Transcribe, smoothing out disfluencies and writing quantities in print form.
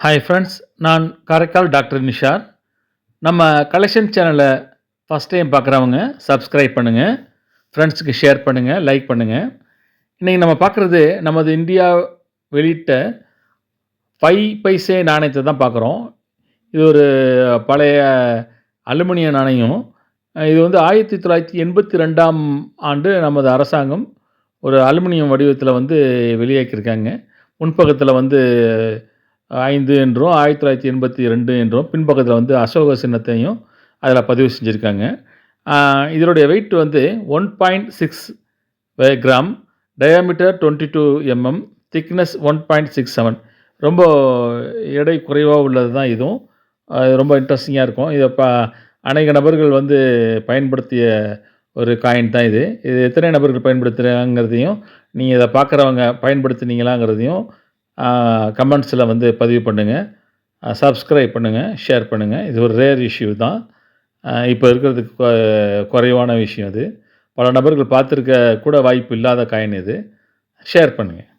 Hi friends, நான் Karaikal doctor Nishar. நம்ம collection சேனலை ஃபஸ்ட் டைம் பார்க்குறவங்க சப்ஸ்கிரைப் பண்ணுங்கள், ஃப்ரெண்ட்ஸுக்கு ஷேர் பண்ணுங்கள், லைக் பண்ணுங்கள். இன்றைக்கி நம்ம பார்க்குறது நமது இந்தியா வெளியிட்ட 5 பைசே நாணயத்தை தான் பார்க்குறோம். இது ஒரு பழைய அலுமினிய நாணயம். இது வந்து 1982ஆம் ஆண்டு நமது அரசாங்கம் ஒரு அலுமினியம் வடிவத்தில் வந்து வெளியாக்கியிருக்காங்க. முன்பக்கத்தில் வந்து 5 என்றும் 1982 என்றும் பின்பக்கத்தில் வந்து அசோக சின்னத்தையும் அதில் பதிவு செஞ்சுருக்காங்க. இதனுடைய வெயிட் வந்து 1.6 கிராம், டயாமீட்டர் 22 திக்னஸ் 1.67. ரொம்ப எடை குறைவாக உள்ளது தான் இதுவும். ரொம்ப இன்ட்ரெஸ்டிங்காக இருக்கும். இதை அநேக நபர்கள் வந்து பயன்படுத்திய ஒரு காயின் தான் இது. இது எத்தனை நபர்கள் பயன்படுத்துகிறாங்கிறதையும், நீங்கள் இதை பார்க்குறவங்க பயன்படுத்துனீங்களாங்கிறதையும் கமெண்ட்ஸில் வந்து பதிவு பண்ணுங்கள். சப்ஸ்கிரைப் பண்ணுங்கள், ஷேர் பண்ணுங்கள். இது ஒரு ரேர் இஷ்யூ தான். இப்போ இருக்கிறதுக்கு குறைவான விஷயம் இது. பல நபர்கள் பார்த்துருக்க கூட வாய்ப்பு இல்லாத காயின் இது. ஷேர் பண்ணுங்கள்.